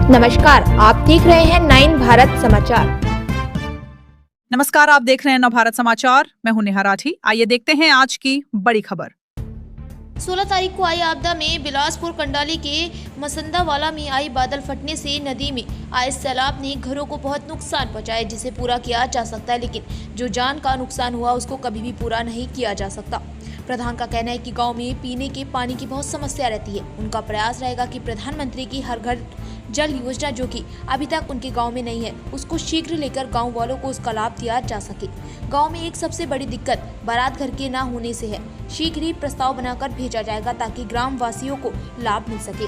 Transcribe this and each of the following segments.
नमस्कार, आप देख रहे हैं 9 भारत समाचार। नमस्कार, आप देख रहे हैं नव भारत समाचार। मैं हूं नेहा राठी। आइए देखते हैं आज की बड़ी खबर। 16 तारीख को आई आपदा में बिलासपुर कंडाली के मसंदावाला में आई बादल फटने से नदी में आए सैलाब ने घरों को बहुत नुकसान पहुंचाया, जिसे पूरा किया जा सकता है, लेकिन जो जान का नुकसान हुआ उसको कभी भी पूरा नहीं किया जा सकता। प्रधान का कहना है कि गांव में पीने के पानी की बहुत समस्या रहती है। उनका प्रयास रहेगा कि प्रधानमंत्री की हर घर जल योजना, जो कि अभी तक उनके गांव में नहीं है, उसको शीघ्र लेकर गांव वालों को उसका लाभ दिया जा सके। गांव में एक सबसे बड़ी दिक्कत बारात घर के ना होने से है। शीघ्र ही प्रस्ताव बनाकर भेजा जाएगा ताकि ग्राम वासियों को लाभ मिल सके।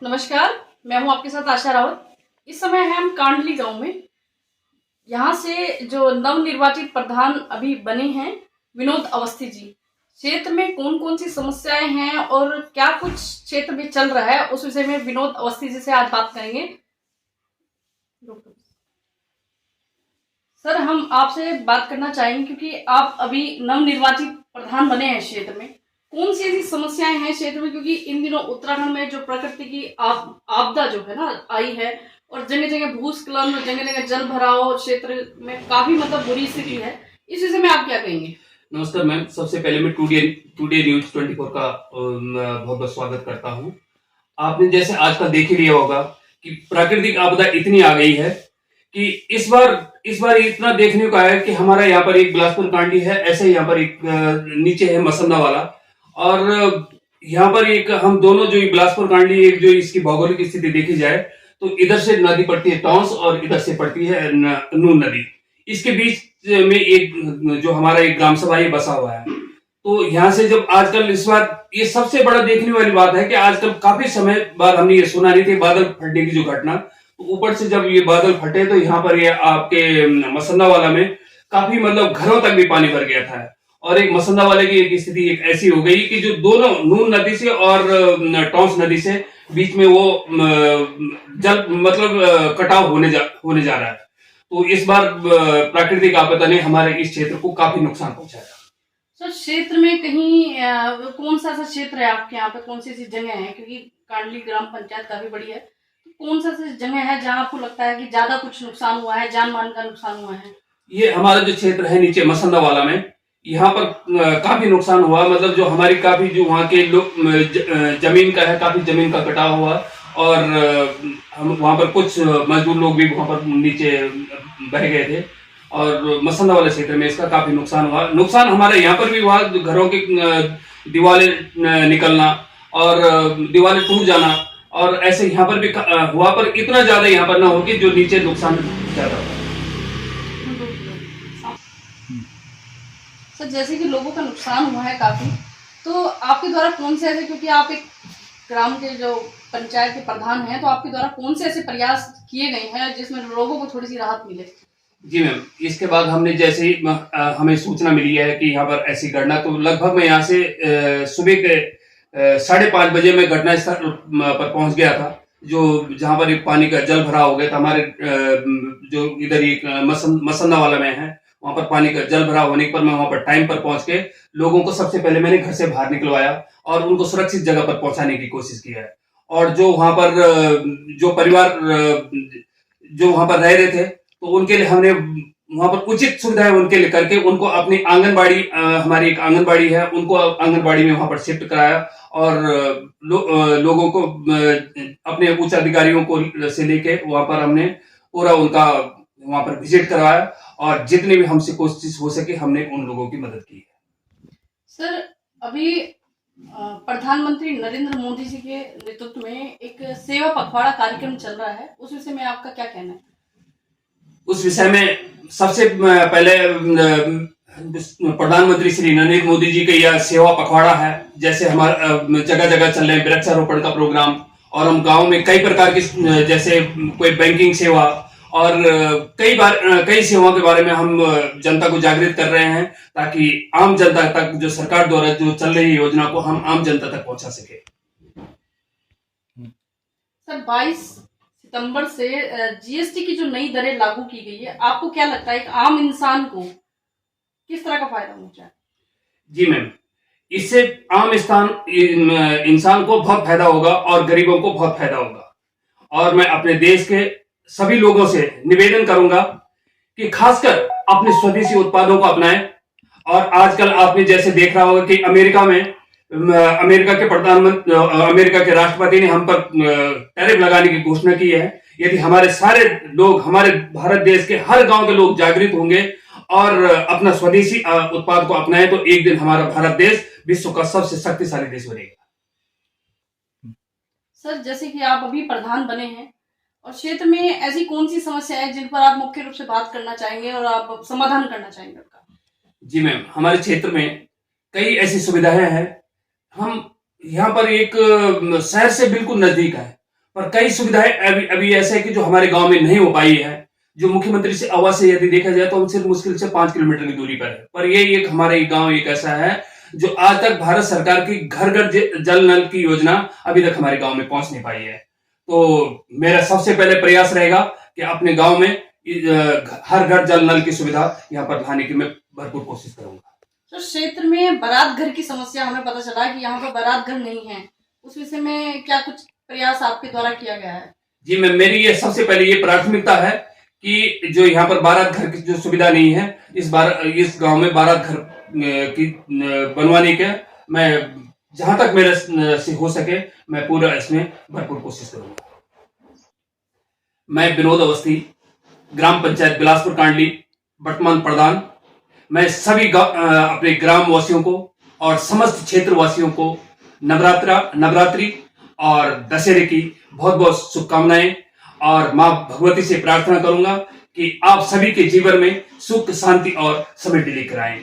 नमस्कार, मैं हूं आपके साथ आशा रावत। इस समय है हम कांडली गांव में। यहाँ से जो नवनिर्वाचित प्रधान अभी बने हैं विनोद अवस्थी जी, क्षेत्र में कौन कौन सी समस्याएं हैं और क्या कुछ क्षेत्र में चल रहा है, उस विषय में विनोद अवस्थी जी से आज बात करेंगे। सर, हम आपसे बात करना चाहेंगे क्योंकि आप अभी नवनिर्वाचित प्रधान बने हैं क्षेत्र में। कौन सी ऐसी समस्याएं हैं क्षेत्र में, क्योंकि इन दिनों उत्तराखंड में जो प्रकृति की आपदा जो है ना आई है और जगह जगह भूस्खलन, जगह जगह जल भराव, क्षेत्र में काफी मतलब बुरी स्थिति है। इस विषय में आप क्या कहेंगे? नमस्कार मैम, सबसे पहले मैं टुडे न्यूज 24 का बहुत बहुत स्वागत करता हूं। आपने जैसे आज का देख ही लिया होगा कि प्राकृतिक आपदा इतनी आ गई है कि इस बार इतना देखने को आया है कि हमारा यहाँ पर एक बिलासपुर कांडी है, ऐसे यहाँ पर एक नीचे है मसंदा वाला, और यहाँ पर एक हम दोनों जो बिलासपुर कांडी एक जो इसकी भौगोलिक स्थिति देखी जाए तो इधर से नदी पड़ती है टॉन्स और इधर से पड़ती है नून नदी। इसके बीच में एक जो हमारा एक ग्राम सभा ये बसा हुआ है। तो यहाँ से जब आजकल इस बार ये सबसे बड़ा देखने वाली बात है कि आजकल काफी समय बाद हमने ये सुना नहीं थी बादल फटने की जो घटना, तो ऊपर से जब ये बादल फटे तो यहाँ पर ये आपके मसंदा वाला में काफी मतलब घरों तक भी पानी भर गया था। और एक मसंदा वाले की एक स्थिति एक ऐसी हो गई कि जो दोनों नून नदी से और टॉन्स नदी से बीच में वो जल मतलब कटाव होने जा रहा है। तो इस बार प्राकृतिक आपदा ने हमारे इस क्षेत्र को काफी नुकसान पहुंचाया। सर, क्षेत्र में कहीं कौन सा ऐसा क्षेत्र है आपके यहाँ पे, कौन सी ऐसी जगह है, क्योंकि कांडली ग्राम पंचायत काफी बड़ी है, तो कौन सा ऐसी जगह है जहाँ आपको लगता है कि ज्यादा कुछ नुकसान हुआ है, जान मान का नुकसान हुआ है? ये हमारा जो क्षेत्र है नीचे मसंदा वाला में, यहाँ पर काफी नुकसान हुआ। मतलब जो हमारी काफी जो वहाँ के लोग जमीन का है, काफी जमीन का कटाव हुआ और हम वहाँ पर कुछ मजदूर लोग भी वहाँ पर नीचे बह गए थे और मसंदा वाले क्षेत्र में इसका काफी नुकसान हुआ। नुकसान हमारे यहाँ पर भी हुआ, घरों की दीवारें निकलना और दीवारें टूट जाना, और ऐसे यहाँ पर भी हुआ, पर इतना ज्यादा यहाँ पर ना हो कि जो नीचे नुकसान ज्यादा हुआ। सर, जैसे कि लोगों का नुकसान हुआ है काफी, तो आपके द्वारा कौन से ऐसे, क्योंकि आप एक ग्राम के जो पंचायत के प्रधान हैं, तो आपके द्वारा कौन से ऐसे प्रयास किए गए हैं जिसमें लोगों को थोड़ी सी राहत मिले? जी मैम, इसके बाद हमने जैसे ही हमें सूचना मिली है कि यहाँ पर ऐसी घटना, तो लगभग मैं यहाँ से सुबह के 5:30 बजे मैं घटना स्थल पर पहुंच गया था, जो जहाँ पर एक पानी का जल भरा हो गया था। हमारे जो इधर एक मसंदा वाला में है, वहां पर पानी का जल भरा होने पर मैं वहां पर टाइम पर पहुंच के लोगों को सबसे पहले मैंने घर से बाहर निकलवाया और उनको सुरक्षित जगह पर पहुंचाने की कोशिश की है। और जो वहां पर जो परिवार जो वहां पर रह रहे थे, तो उनके लिए हमने वहां पर उचित सुविधाएं उनके लिए करके उनको अपनी आंगनबाड़ी, हमारी एक आंगनबाड़ी है, उनको आंगनबाड़ी में वहां पर शिफ्ट कराया और लोगों को अपने उच्च अधिकारियों को से लेके वहां पर हमने पूरा उनका वहां पर विजिट करवाया और जितनी भी हमसे कोशिश हो सके हमने उन लोगों की मदद की है। सर, अभी प्रधानमंत्री नरेंद्र मोदी जी के नेतृत्व में एक सेवा पखवाड़ा कार्यक्रम चल रहा है, उस विषय में आपका क्या कहना है? उस विषय में सबसे पहले प्रधानमंत्री श्री नरेंद्र मोदी जी का यह सेवा पखवाड़ा है। जैसे हमारा जगह जगह चल रहे हैं वृक्षारोपण का प्रोग्राम, और हम गांव में कई प्रकार की जैसे कोई बैंकिंग सेवा और कई सेवाओं के बारे में हम जनता को जागृत कर रहे हैं, ताकि आम जनता तक जो सरकार द्वारा जो चल रही योजना को हम आम जनता तक पहुंचा सके। सर, 22 सितंबर से जीएसटी की जो नई दरें लागू की गई है, आपको क्या लगता है एक आम इंसान को किस तरह का फायदा पहुंचा है? जी मैम, इससे आम इंसान को बहुत फायदा होगा और गरीबों को बहुत फायदा होगा। और मैं अपने देश के सभी लोगों से निवेदन करूंगा कि खासकर अपने स्वदेशी उत्पादों को अपनाएं। और आजकल आपने जैसे देख रहा होगा कि अमेरिका के राष्ट्रपति ने हम पर टैरिफ लगाने की घोषणा की है। यदि हमारे सारे लोग, हमारे भारत देश के हर गांव के लोग जागृत होंगे और अपना स्वदेशी उत्पाद को अपनाएं तो एक दिन हमारा भारत देश विश्व का सबसे शक्तिशाली देश बनेगा। सर, जैसे कि आप अभी प्रधान बने हैं और क्षेत्र में ऐसी कौन सी समस्या है जिन पर आप मुख्य रूप से बात करना चाहेंगे और आप समाधान करना चाहेंगे उनका? जी मैम, हमारे क्षेत्र में कई ऐसी सुविधाएं हैं। हम यहाँ पर एक शहर से बिल्कुल नजदीक है, पर कई सुविधाएं अभी ऐसे है कि जो हमारे गांव में नहीं हो पाई है। जो मुख्यमंत्री से आवास से यदि देखा जाए तो हम सिर्फ मुश्किल से 5 किलोमीटर की दूरी पर है, पर ये एक हमारा गांव एक ऐसा है जो आज तक भारत सरकार की घर घर जल नल की योजना अभी तक हमारे गांव में पहुंच नहीं पाई है। तो मेरा सबसे पहले प्रयास रहेगा कि अपने गांव में हर घर जल नल की सुविधा यहाँ पर लाने की मैं भरपूर कोशिश करूंगा। तो क्षेत्र में बारात घर की समस्या हमें पता चला कि यहाँ पर बारात घर नहीं है, उस विषय में क्या कुछ प्रयास आपके द्वारा किया गया है? जी मैं मेरी ये सबसे पहले ये प्राथमिकता है कि जो यहाँ पर बारात घर की जो सुविधा नहीं है, इस गांव में बारात घर की बनवाने के मैं जहां तक मेरे से हो सके मैं पूरा इसमें भरपूर कोशिश करूंगा। मैं विनोद अवस्थी, ग्राम पंचायत बिलासपुर कांडली, वर्तमान प्रधान। मैं सभी अपने ग्राम वासियों को और समस्त क्षेत्र वासियों को नवरात्रि और दशहरे की बहुत बहुत शुभकामनाएं और मां भगवती से प्रार्थना करूंगा कि आप सभी के जीवन में सुख, शांति और समृद्धि लेकर आएं।